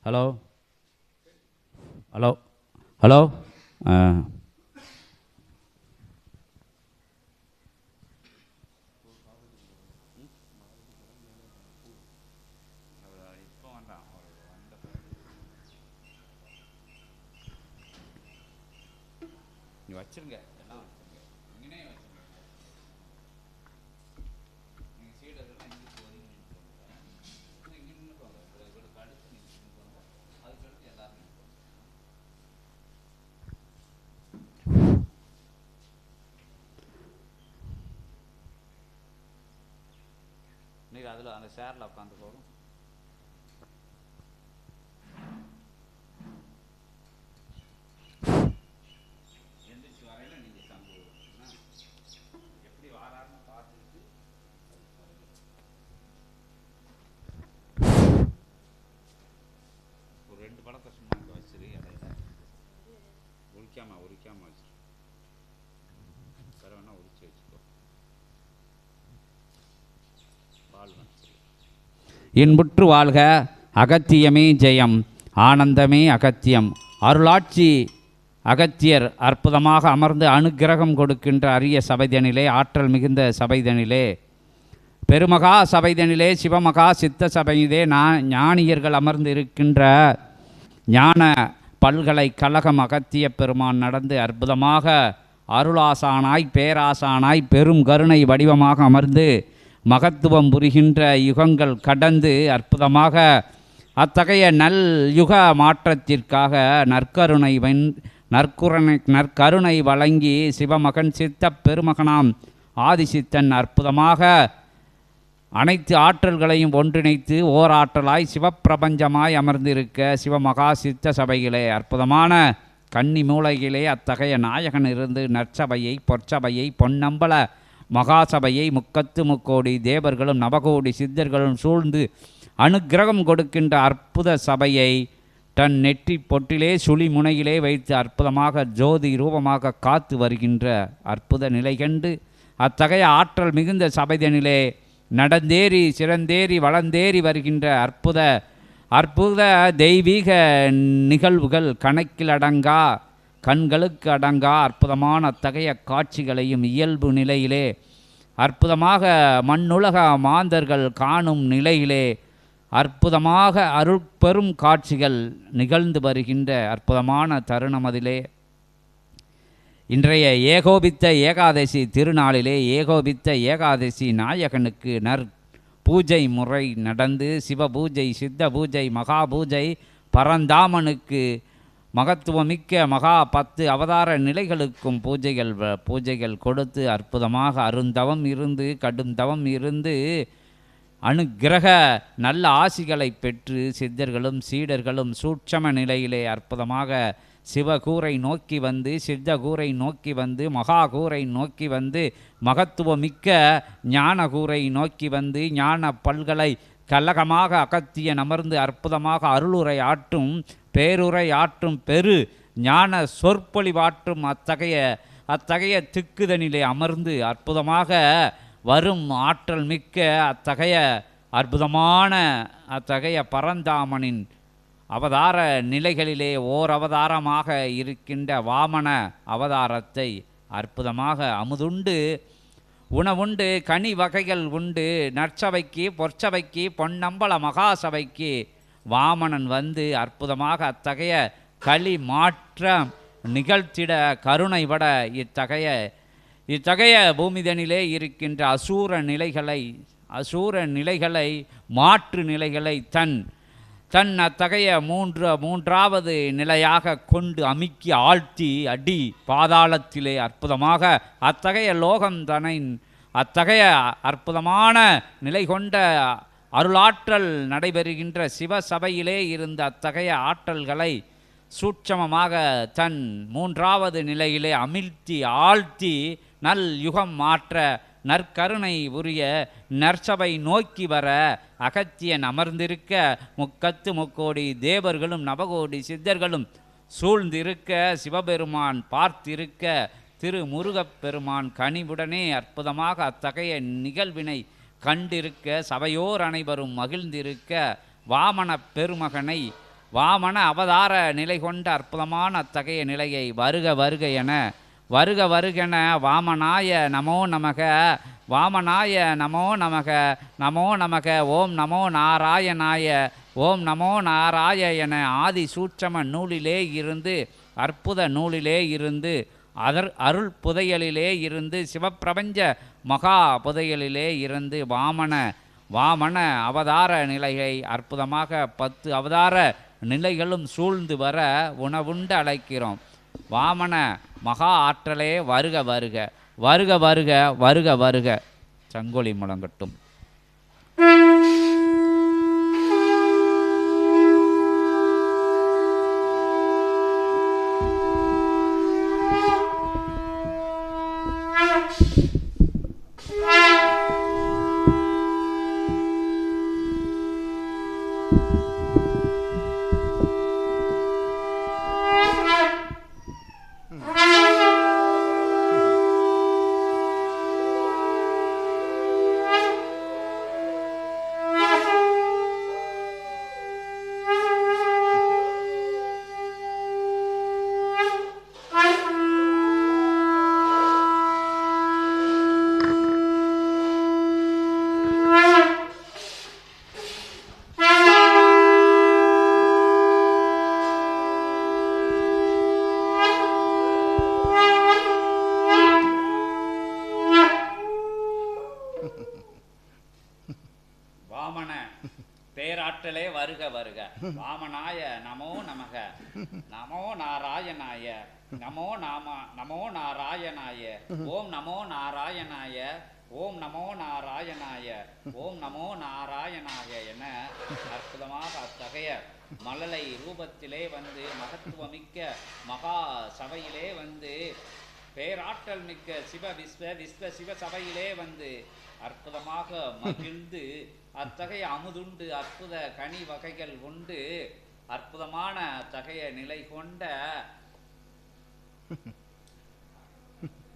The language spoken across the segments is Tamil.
ஹலோ ஹலோ ஹலோ நீ வச்சிருங்க எல்லாம் வச்சிருங்க இங்கனே வச்சிருங்க நீங்கள் சீடெல்லாம் இங்கிட்டு ஒதுங்கி நிற்பாங்க இங்கே நின்றுப்பாங்க இவருக்கு அடுத்து நிற்பாங்க அதுக்கடுத்து எல்லாரும் நிற்பாங்க. நீங்கள் அதில் அந்த சேரில் உட்காந்து போகும். எந்திரிச்சு வரையில நீங்கள் தந்து எப்படி வாராருன்னு பார்த்துட்டு ஒரு 2 பழத்தை சும்மா இங்கே வச்சிரு. இடையில உரிக்காம வச்சிரு. வேற வேணா உரிச்சு வச்சுக்கோ. இன்புற்று வாழ்க அகத்தியமே ஜெயம் ஆனந்தமே அகத்தியம். அருளாட்சி அகத்தியர் அற்புதமாக அமர்ந்து அனுக்கிரகம் கொடுக்கின்ற அரிய சபைதனிலே, ஆற்றல் மிகுந்த சபைதனிலே, பெருமகா சபைதனிலே, சிவமகா சித்த சபையிலே ஞானியர்கள் அமர்ந்து இருக்கின்ற ஞான பல்கலைக்கழகம் அகத்திய பெருமான் நடந்து அற்புதமாக அருளாசானாய் பேராசானாய் பெரும் கருணை வடிவமாக அமர்ந்து மகத்துவம் புரிகின்ற யுகங்கள் கடந்து அற்புதமாக அத்தகைய நல் யுக மாற்றத்திற்காக நற்கருணை வழங்கி சிவமகன் சித்த பெருமகனாம் ஆதிசித்தன் அற்புதமாக அனைத்து ஆற்றல்களையும் ஒன்றிணைத்து ஓர் ஆற்றலாய் சிவப்பிரபஞ்சமாய் அமர்ந்திருக்க சிவமகா சித்த சபையிலே அற்புதமான கன்னி மூலையிலே அத்தகைய நாயகன் இருந்து நற்சபையை பொற்சபையை பொன்னம்பல மகாசபையை முக்கத்து முக்கோடி தேவர்களும் நவகோடி சித்தர்களும் சூழ்ந்து அனுக்கிரகம் கொடுக்கின்ற அற்புத சபையை தன் நெற்றி பொட்டிலே சுழி முனையிலே வைத்து அற்புதமாக ஜோதி ரூபமாக காத்து வருகின்ற அற்புத நிலை கண்டு அத்தகைய ஆற்றல் மிகுந்த சபைதனிலே நடந்தேறி சிறந்தேறி வளர்ந்தேறி வருகின்ற அற்புத தெய்வீக நிகழ்வுகள் கணக்கில் அடங்கா கண்களுக்கு அடங்கா அற்புதமான அத்தகைய காட்சிகளையும் இயல்பு நிலையிலே அற்புதமாக மண்ணுலக மாந்தர்கள் காணும் நிலையிலே அற்புதமாக அருட்பெரும் காட்சிகள் நிகழ்ந்து வருகின்ற அற்புதமான தருணமதிலே இன்றைய ஏகோபித்த ஏகாதசி திருநாளிலே ஏகோபித்த ஏகாதசி நாயகனுக்கு பூஜை முறை நடந்து சிவபூஜை சித்த பூஜை மகா பூஜை பரந்தாமனுக்கு மகத்துவமிக்க மகா 10 அவதார நிலைகளுக்கும் பூஜைகள் கொடுத்து அற்புதமாக அருந்தவம் இருந்து கடும் தவம் இருந்து அனுக்கிரக நல்ல ஆசிகளை பெற்று சித்தர்களும் சீடர்களும் சூட்சம நிலையிலே அற்புதமாக சிவகூரை நோக்கி வந்து சித்தகூரை நோக்கி வந்து மகாகூரை நோக்கி வந்து மகத்துவமிக்க ஞானகூரை நோக்கி வந்து ஞான பல்கலை கழகமாக அகத்தியன் அமர்ந்து அற்புதமாக அருளுரை ஆற்றும் பேருரை ஆற்றும் பெரு ஞான சொற்பொழிவாற்றும் அத்தகைய திக்குதனிலே அமர்ந்து அற்புதமாக வரும் ஆற்றல் மிக்க அத்தகைய பரந்தாமனின் அவதார நிலைகளிலே ஓர் அவதாரமாக இருக்கின்ற வாமன அவதாரத்தை அற்புதமாக அமுதுண்டு உணவுண்டு கனி வகைகள் உண்டு நற்சபைக்கு பொற்சபைக்கு பொன்னம்பல மகாசபைக்கு வாமனன் வந்து அற்புதமாக அத்தகைய களி மாற்றம் நிகழ்த்திட கருணை வட இத்தகைய பூமிதனிலே இருக்கின்ற அசூர நிலைகளை மாற்று நிலைகளை தன் அத்தகைய மூன்றாவது நிலையாக கொண்டு அமுக்கி ஆழ்த்தி அடி பாதாளத்திலே அற்புதமாக அத்தகைய அத்தகைய அற்புதமான நிலை கொண்ட அருளாற்றல் நடைபெறுகின்ற சிவசபையிலே இருந்த அத்தகைய ஆற்றல்களை சூட்சமமாக தன் 3வது நிலையிலே அமிழ்த்தி ஆழ்த்தி நல் யுகம் மாற்ற நற்கருணை உரிய நற்சபை நோக்கி வர அகத்தியன் அமர்ந்திருக்க முக்கத்து முக்கோடி தேவர்களும் நவகோடி சித்தர்களும் சூழ்ந்திருக்க சிவபெருமான் பார்த்திருக்க திருமுருகப்பெருமான் கனிவுடனே அற்புதமாக அத்தகைய நிகழ்வினை கண்டிருக்க சபையோர் அனைவரும் மகிழ்ந்திருக்க வாமன பெருமகனை வாமன அவதார நிலை கொண்ட அற்புதமான அத்தகைய நிலையை வருக வருக என வருக வருகென வாமனாய நமோ நமக வாமனாய நமோ நமக நமோ நமக ஓம் நமோ நாராயணாய ஓம் நமோ நாராய என ஆதி சூட்சம நூலிலே இருந்து அற்புத நூலிலே இருந்து அருள் புதையலிலே இருந்து சிவப்பிரபஞ்ச மகா புதையலிலே இருந்து வாமன அவதார நிலையை அற்புதமாக 10 அவதார நிலைகளும் சூழ்ந்து வர உணவுண்டு அழைக்கிறோம். வாமன மகா ஆற்றலே வருக வருக வருக வருக வருக வருக. சங்கொலி முழங்கட்டும். பேராற்றலே வருக வருக. வாமனாய நமோ நமக நமோ நாராயணாய நமோ நாராயணாய ஓம் நமோ நாராயணாய ஓம் நமோ நாராயணாய ஓம் நமோ நாராயணாய என அற்புதமாக அத்தகைய மழலை ரூபத்திலே வந்து மகத்துவமிக்க மகா சபையிலே வந்து பேராற்றல் மிக்க விஸ்வ சிவ சபையிலே வந்து அற்புதமாக மகிழ்ந்து அத்தகைய அமுதுண்டு அற்புத கனி வகைகள் உண்டு அற்புதமான அத்தகைய நிலை கொண்ட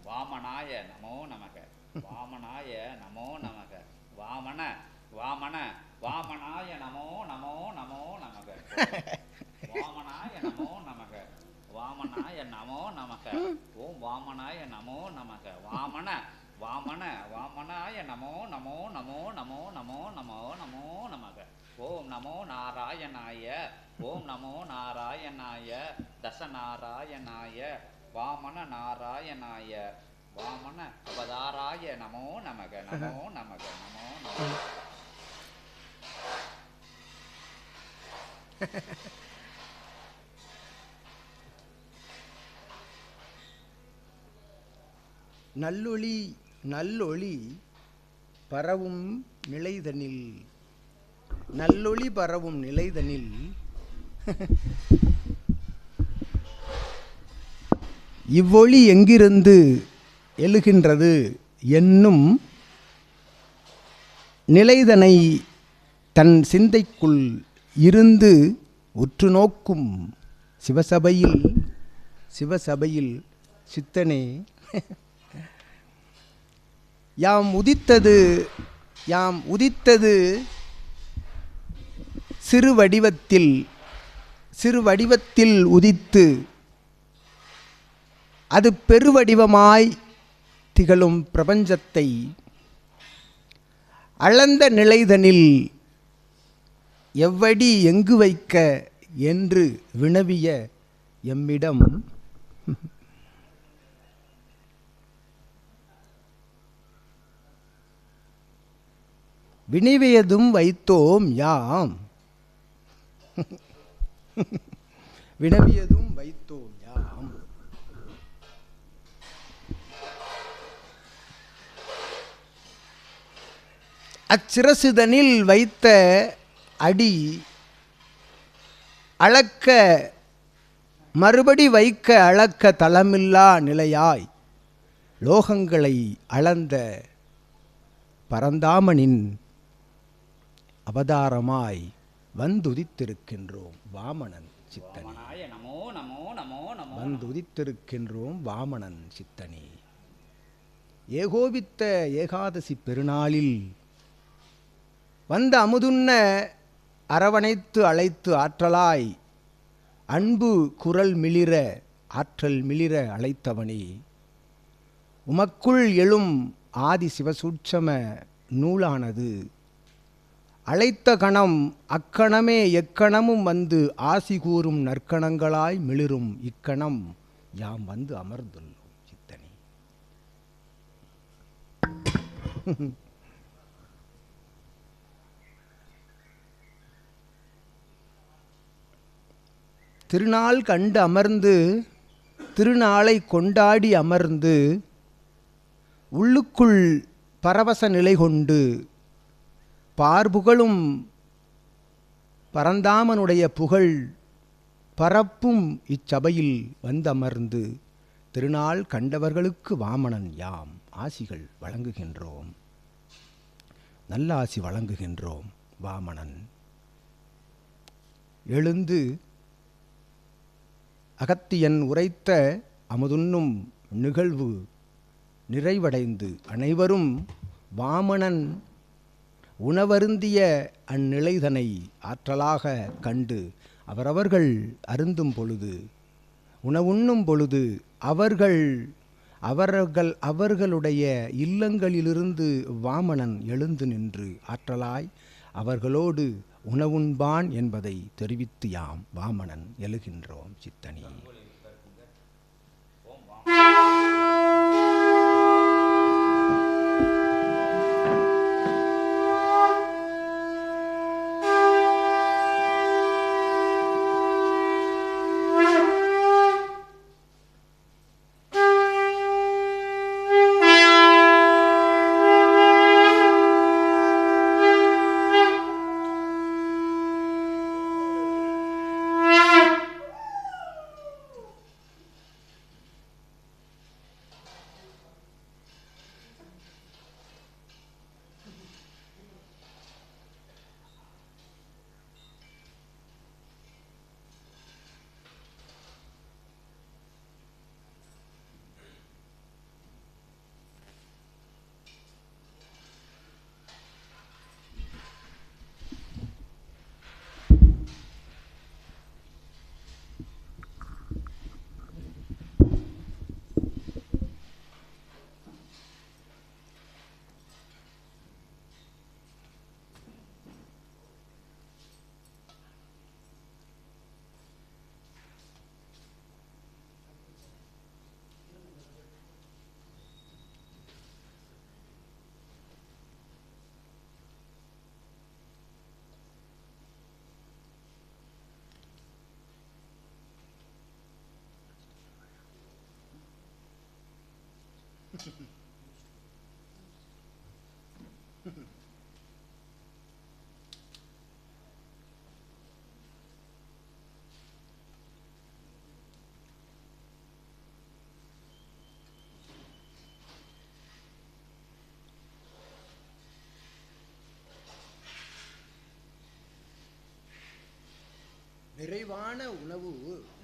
வாமனாய நமோ நமக வாமனாய நமோ நமக வாமனாய நமோ நமக வாமனாய நமோ நமக வாமனாய நமோ நமக ஓம் வாமனாய நமோ நமக வாமனாய நமோ நமக ஓம் நமோ நாராயணாய ஓம் நமோ நாராயணாய தசநாராயணாய வாமன நாராயணாய வாமன அவதாராய நமோ நமக நமோ நமக நமோ நமக. நல்லொளி பரவும் நிலைதனில் நல்லொளி பரவும் நிலைதனில் இவ்வொளி எங்கிருந்து எழுகின்றது என்னும் நிலைதனை தன் சிந்தைக்குள் இருந்து உற்று நோக்கும் சிவசபையில் சித்தனே யாம் உதித்தது சிறு வடிவத்தில் உதித்து அது பெருவடிவமாய் திகழும் பிரபஞ்சத்தை அளந்த நிலைதனில் எவ்வடி எங்கு வைக்க என்று வினவிய எம்மிடம் வினைவியதும் வைத்தோம் யாம் வினவியதும் வைத்தோம் யாம். அச்சிரசுதனில் வைத்த அடி அளக்க மறுபடி வைக்க அளக்க தளமில்லா நிலையாய் லோகங்களை அளந்த பரந்தாமனின் அவதாரமாய் வந்துதித்திருக்கின்றோம் வாமனன் சித்தனே. வந்துதித்திருக்கின்றோம் வாமனன் சித்தனே. ஏகோபித்த ஏகாதசி பெருநாளில் வந்த அமுதுண்ண அரவணைத்து அழைத்து ஆற்றலாய் அன்பு குரல் மிளிர ஆற்றல் மிளிர அழைத்தவனே, உமக்குள் எழும் ஆதி சிவசூட்சம நூலானது அழைத்த கணம் அக்கணமே எக்கணமும் வந்து ஆசி கூறும் நற்கணங்களாய் மிளிரும் இக்கணம் யாம் வந்து அமர்ந்துள்ளோம் சித்தனே. திருநாள் கண்டு அமர்ந்து திருநாளை கொண்டாடி அமர்ந்து உள்ளுக்குள் பரவச நிலை கொண்டு பார்புகழும் பரந்தாமனுடைய புகழ் பரப்பும் இச்சபையில் வந்தமர்ந்து திருநாள் கண்டவர்களுக்கு வாமனன் யாம் ஆசிகள் வழங்குகின்றோம், நல்ல ஆசி வழங்குகின்றோம். வாமனன் எழுந்து அகத்தியன் உரைத்த அமுதுண்ணும் நிகழ்வு நிறைவடைந்து அனைவரும் வாமனன் உணவருந்திய அந்நிலைதனை ஆற்றலாக கண்டு அவரவர்கள் அருந்தும் பொழுது உணவுண்ணும் பொழுது அவர்களுடைய இல்லங்களிலிருந்து வாமனன் எழுந்து நின்று ஆற்றலாய் அவர்களோடு உணவுண்பான் என்பதை தெரிவித்து யாம் வாமனன் எழுகின்றோம் சித்தனே.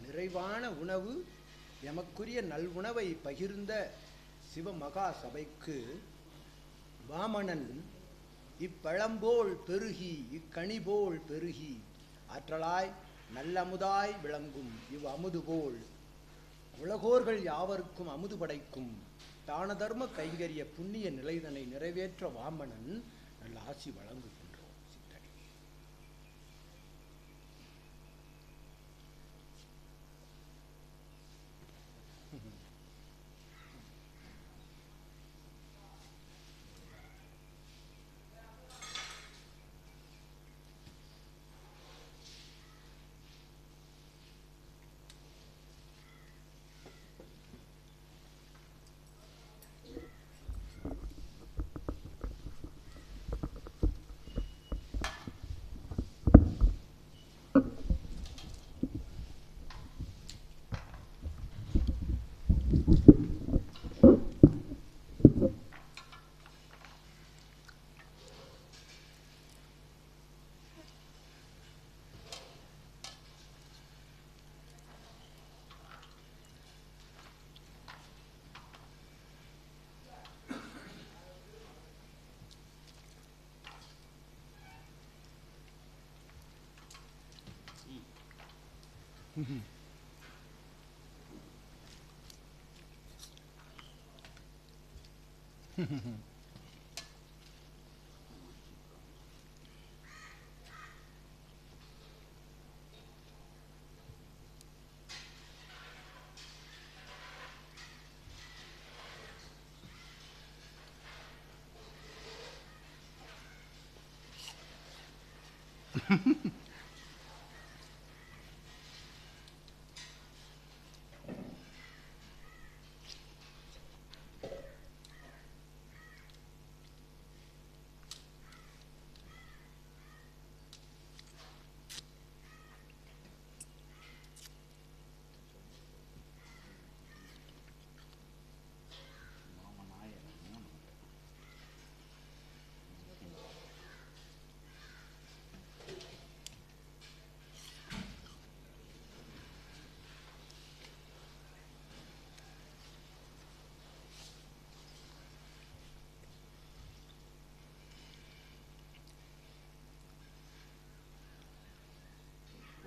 நிறைவான உணவு எமக்குரிய நல்வுணவை பகிர்ந்த சிவமகா சபைக்கு வாமனன் இப்பழம்போல் பெருகி இக்கனிபோல் பெருகி ஆற்றலாய் நல்லமுதாய் விளங்கும் இவ் அமுது போல் உலகோர்கள் யாவருக்கும் அமுது படைக்கும் தான தர்ம கைங்கரிய புண்ணிய நிலைதனை நிறைவேற்ற வாமனன் நல்ல ஆசி வழங்குகின்றோம் சித்தனே.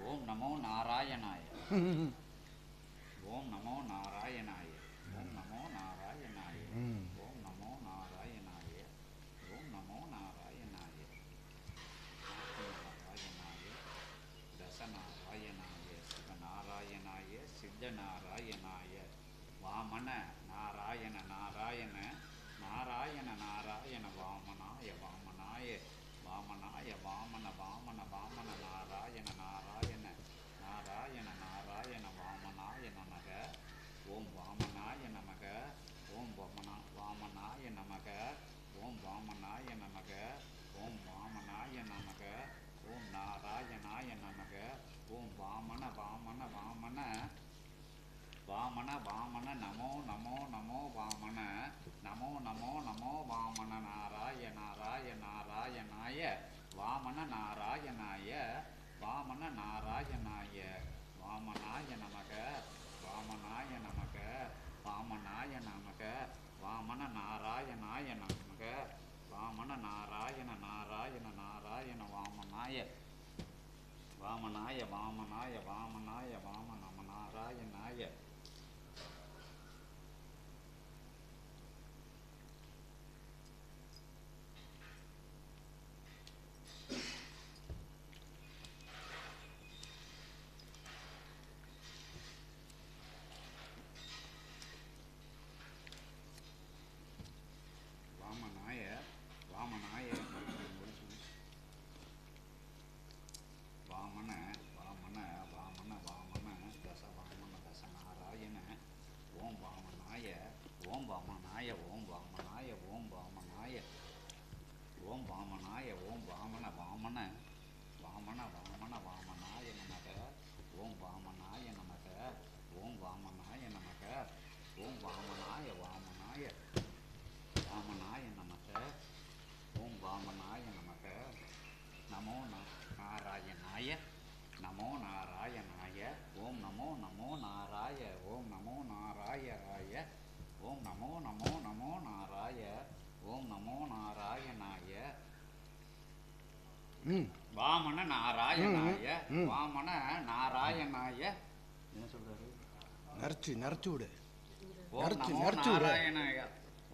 ஓம் நமோ நாராயணாய. ஓம் நமோ நாராயணாய. ஓம் நமோ நாராயணாய. ஓம் நமோ நாராயணாய. ஓம் நமோ நாராயணாய. நாராயணாய தசநாராயணாய சிவநாராயணாய சித்தநாராயணாய வாமன நாராயண நாராயண நாராயண நாராயண வாமனாய வாமனாய வாமனாய வாமன வாமன வாமன நாராயண நாராயண நாராயண நாராயண வாமனாய நமக. ஓம் வாமனாய நமக. ஓம் வாமனாய நமக. ஓம் வாமனாய நமக. ஓம் வாமனாய நமக. ஓம் நாராயணாய நமக. ஓம் வாமன வாமன வாமன வாமன வாமன நமோ நமோ நமோ வாமன நமோ நமோ நமோ வாமன நாராயணாய நாராயணாய வாமன நாராயணாய வாமன நாராயணாய வாமனாய நமக. வாமனாய நமக. வாமனாய நமக. வாமன நாராயணாய நமக. வாமன நாராயண நாராயண நாராயண வாமனாய வாமனாய வாமனாய வாமனாய வாமன நாராயணாய. வாமனாய வாமனாய வாமன வாமன வாமன வாமன தச வாமன தச நாராயண. ஓம் வாமனாய ஓம் வாமனாய ஓம் வாமனாய ஓம் வாமனாய ஓம் வாமனாய ஓம் வாமன வாமன வாமன வாமன வாமனாய நமக. ஓம் வாமனாய நமக. ஓம் வாமனாய நமக. ஓம் வாமனாய வாமனாய வாமனாய நமக. ஓம் வாமனாய நமக. நமோ நாராயணாய நமோ நாராயணாய. ஓம் நமோ நமோ நாராய. ஓம் நமோ நாராயணாய. ஓம் நமோ நமோ நமோ நாராய. ஓம் நமோ நாராயணாய. வாமன நாராயணாய வாமன நாராயணாய. என்ன சொல்றாரு? நரைச்சு விடு. ஓம் நமோ நாராயணாய.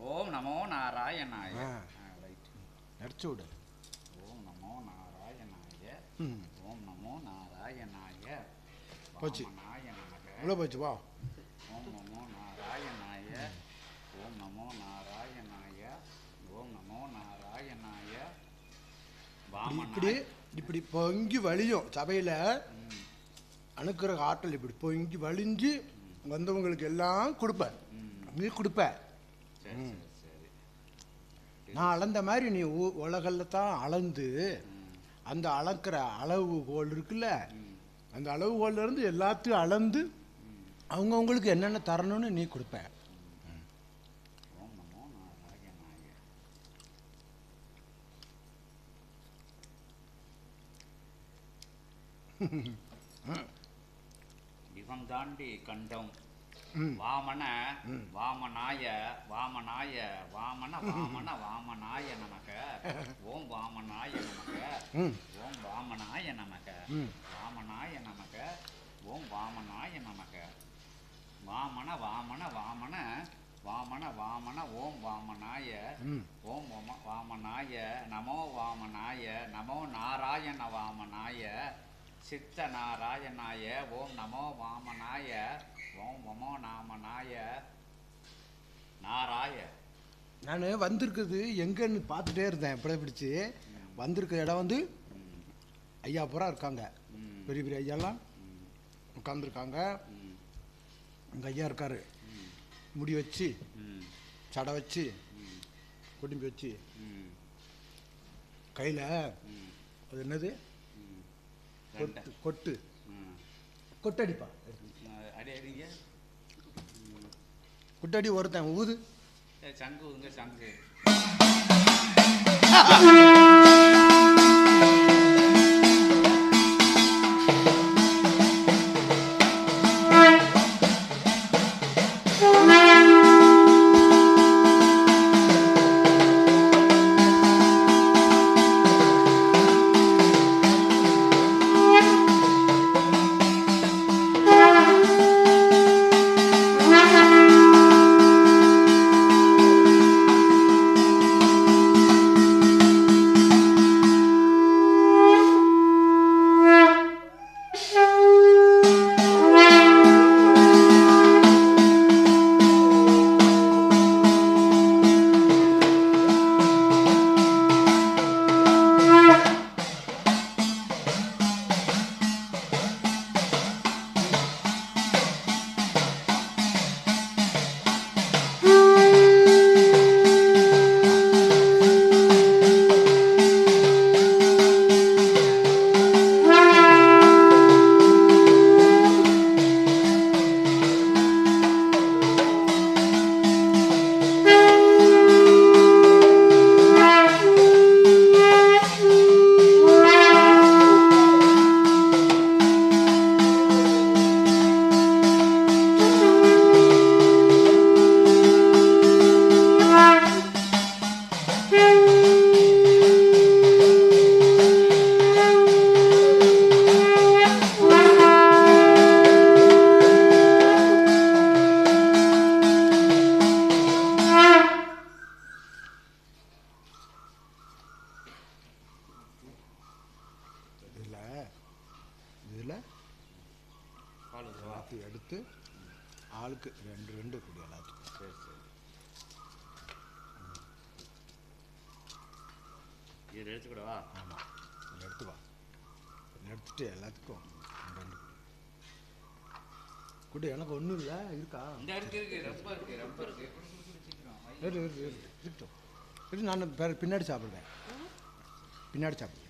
ஓம் நமோ நாராயணாய. நரைச்சு விடு. ஓம் நமோ நாராயணாய. ஓம் நமோ நாராயணாய. போச்சு. வாமனாய நமக. உள்ள போச்சு வா. ஓம் நமோ நாராயணாய. ஓம் நமோ நாராயணாய. ஓம் நமோ நாராயணாய. இப்படி இப்படி பொங்கி வலியும் சபையில் அணுக்கிற ஆற்றல் இப்படி பொங்கி வலிஞ்சு வந்தவங்களுக்கு எல்லாம் கொடுப்ப. நீ கொடுப்ப. நான் அளந்த மாதிரி நீ உலகில் தான் அளந்து அந்த அளக்கிற அளவுகோல் இருக்குல்ல, அந்த அளவுகோல்ல இருந்து எல்லாத்தையும் அளந்து அவங்கவுங்களுக்கு என்னென்ன தரணும்னு நீ கொடுப்ப. ஓம் நமோ நாராயணாய. யுகம் தாண்டி கண்டம் வாமன வாமனாய வாமனாய வாமன வாமன வாமனாய நமக. ஓம் வாமனாய நமக. ஓம் வாமனாய நமக. வாமனாய நமக. ஓம் வாமனாய நமக. வாமன வாமன வாமன வாமன வாமன ஓம் வாமனாய. ஓம் வாமனாய நமோ வாமனாய நமோ நாராயண வாமனாய சித்த நாராயணாய ஓம் நமோ வாமனாய ஓம் நமோ நாமனாய நாராய. நான் வந்திருக்குது எங்கன்னு பார்த்துட்டே இருந்தேன். எப்படி பிடிச்சி வந்திருக்க இடம் வந்து ஐயா பூரா இருக்காங்க. பெரிய பெரிய ஐயாலாம் உட்காந்துருக்காங்க. எங்கள் ஐயா இருக்காரு, முடி வச்சு சடை வச்சு குடும்பி வச்சு கையில் அது என்னது கொட்டு கொட்டு கொட்டடிப்பா கொட்டடி ஒருத்தன் ஊது சங்கு ஊதுங்க சங்கு. எடுத்து ஆளுக்கு ரெண்டு ரெண்டு குடி எல்லாத்துக்கும். சரி சரி. இதை எடுத்துக்கூடவா? ஆமாம், எடுத்து வா. எடுத்துட்டு எல்லாத்துக்கும் ரெண்டு குடி. எனக்கு ஒன்றும் இல்லை, இருக்கா? இந்த இருக்கு ரொம்ப இருக்கு ரொம்ப இருக்கு. இருக்கட்டும் இருக்கு. நான் பின்னாடி சாப்பிடுவேன். பின்னாடி சாப்பிடுவேன்.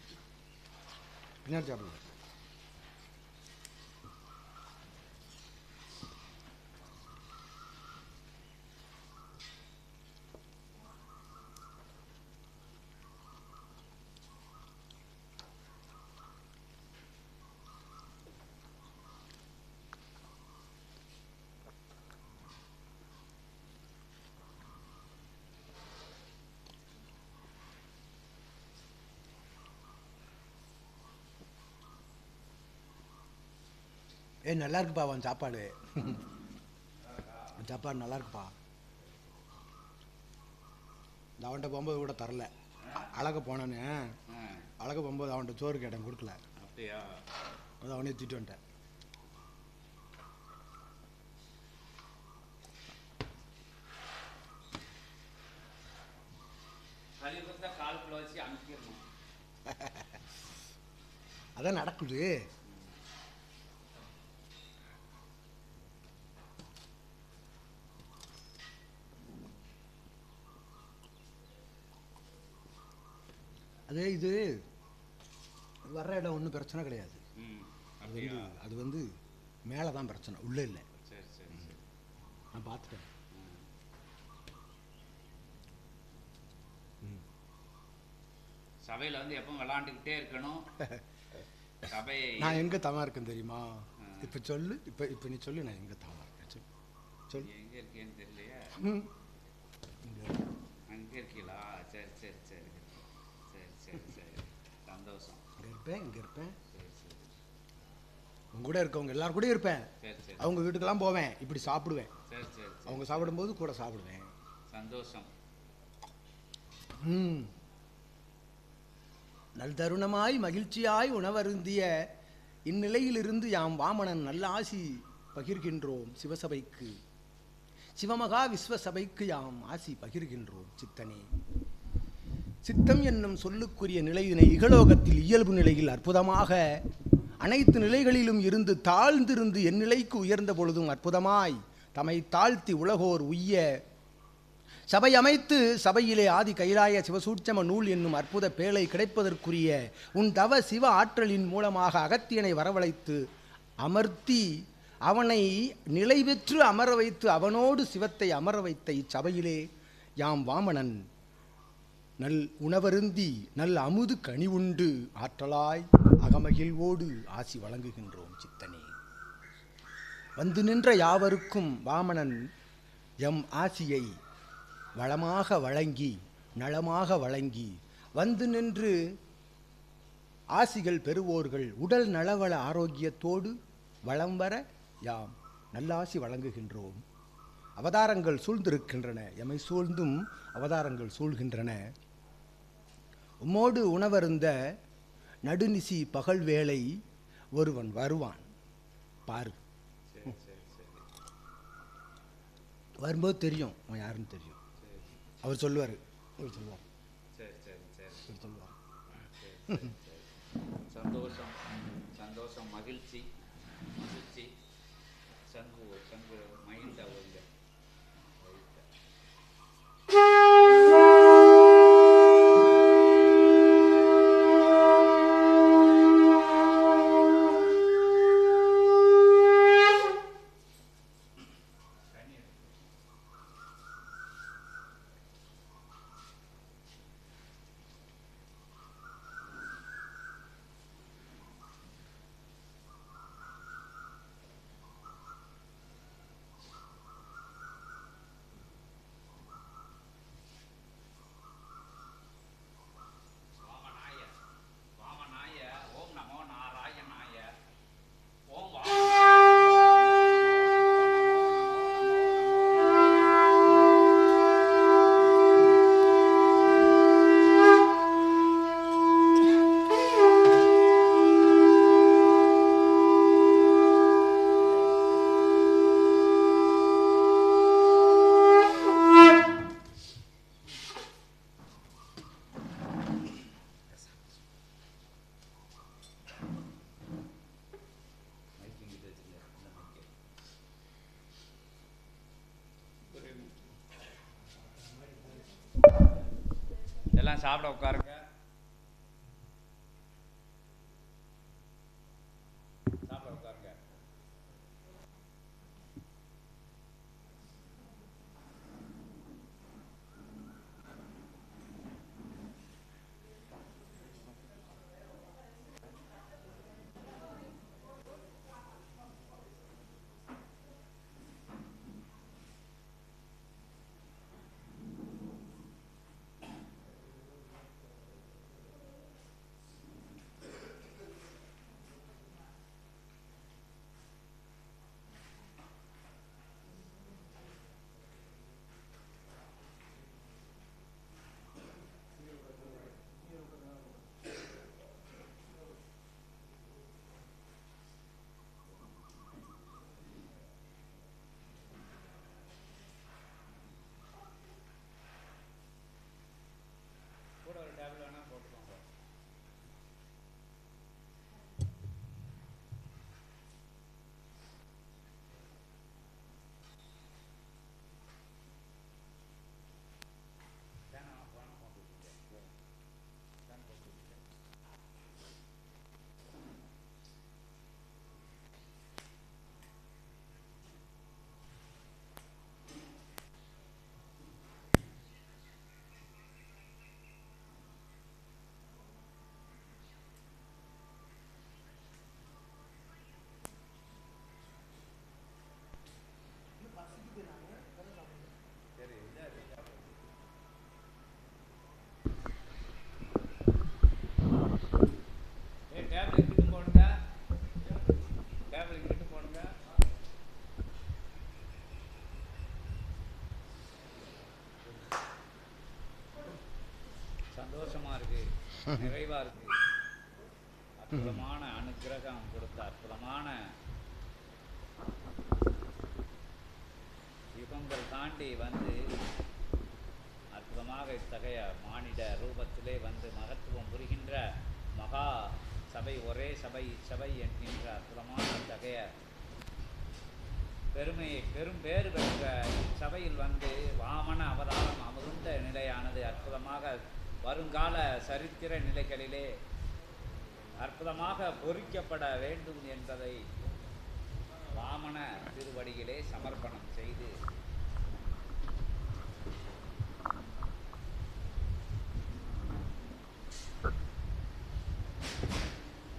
நல்லா இருக்குப்பா அவன் சாப்பாடு. சாப்பாடு நல்லா இருக்குப்பா. இந்த அவன்கிட்ட போகும்போது கூட தரல. அழக போனானே, அழக போகும்போது அவன்கிட்ட சோறு கேட்டேன், கொடுக்கல. அப்படியா? அது அவனே திட்டு வந்துட்டேன். அதான் நடக்குது. அதே இது வர்ற இடம் ஒன்றும் பிரச்சனை கிடையாது. அது வந்து மேலே தான் பிரச்சனை, உள்ளே இல்லை. நான் பார்த்துட்டேன். சபையில் வந்து எப்பவும் விளாண்டுக்கிட்டே இருக்கணும். சபை நான் எங்கே தவா இருக்கேன் தெரியுமா? இப்போ சொல்லு. இப்போ நீ சொல்லு, நான் எங்கே தவா இருக்கேன் சொல்லு. சொல்லு எங்கே இருக்கேன்னு தெரியலையா? அங்கே இருக்கீங்களா? சரி சரி சரி சரி சரி சரி, சந்தோஷம். இங்கே இருப்பேன். சரி சரி. அவங்க கூட இருக்கவங்க எல்லாரும் கூட இருப்பேன். சரி சரி அவங்க வீட்டுக்கெல்லாம் போவேன், இப்படி சாப்பிடுவேன். சரி சரி அவங்க சாப்பிடும்போது கூட சாப்பிடுவேன். சந்தோஷம். நல்தருணமாய் மகிழ்ச்சியாய் உணவருந்திய இந்நிலையிலிருந்து யாம் வாமனன் நல்ல ஆசி பகிர்கின்றோம் சிவசபைக்கு, சிவமகா விஸ்வசபைக்கு யாம் ஆசி பகிர்கின்றோம் சித்தனே. சித்தம் என்னும் சொல்லுக்குரிய நிலையினை இகலோகத்தில் இயல்பு நிலையில் அற்புதமாக அனைத்து நிலைகளிலும் இருந்து தாழ்ந்திருந்து என் நிலைக்கு உயர்ந்த பொழுதும் அற்புதமாய் தம்மை தாழ்த்தி உலகோர் உய்ய சபை அமைத்து சபையிலே ஆதி கைலாய சிவசூட்சம நூல் என்னும் அற்புத பேழை கிடைப்பதற்குரிய உன் தவ சிவ ஆற்றலின் மூலமாக அகத்தியனை வரவழைத்து அமர்த்தி அவனை நிலை பெற்று அமர வைத்து அவனோடு சிவத்தை அமர வைத்த இச்சபையிலே யாம் வாமனன் நல் உணவருந்தி நல் அமுது கனி உண்டு ஆற்றலாய் அகமகிழ்வோடு ஆசி வழங்குகின்றோம் சித்தனே. வந்து நின்ற யாவருக்கும் வாமனன் எம் ஆசியை வளமாக வழங்கி நலமாக வழங்கி வந்து நின்று ஆசிகள் பெறுவோர்கள் உடல் நலவள ஆரோக்கியத்தோடு வளம் வர யாம் நல்லாசி வழங்குகின்றோம். அவதாரங்கள் சூழ்ந்திருக்கின்றன, எமை சூழ்ந்தும் அவதாரங்கள் சூழ்கின்றன. உம்மோடு உணவருந்த நடுநிசி பகல் வேளை ஒருவன் வருவான் பாரு. வரும்போது தெரியும் அவன் யாருன்னு தெரியும். அவர் சொல்லுவார், இவர் சொல்லுவார், இவர் சொல்லுவார். சந்தோஷம் சந்தோஷம் மகிழ்ச்சி மகிழ்ச்சி. சங்கு சங்கு மகிழ்ந்த ஒழிய எல்லாம் சாப்பிட உட்காருங்க. சாப்பிட உட்காருங்க. நிறைவா இருக்கு. அற்புதமான அனுக்கிரகம் கொடுத்த அற்புதமான யுகங்கள் தாண்டி வந்து அற்புதமாக இத்தகைய மானிட ரூபத்திலே வந்து மகத்துவம் புரிகின்ற மகா சபை, ஒரே சபை இச்சபை என்கின்ற அற்புதமான இத்தகைய பெருமையை பெரும் பேறு பெற்ற இச்சபையில் வந்து வாமன அவதாரம் அமர்ந்த நிலையானது அற்புதமாக வருங்கால சரித்திர நிலைகளிலே அற்புதமாக பொறிக்கப்பட வேண்டும் என்பதை வாமன திருவடியிலே சமர்ப்பணம் செய்து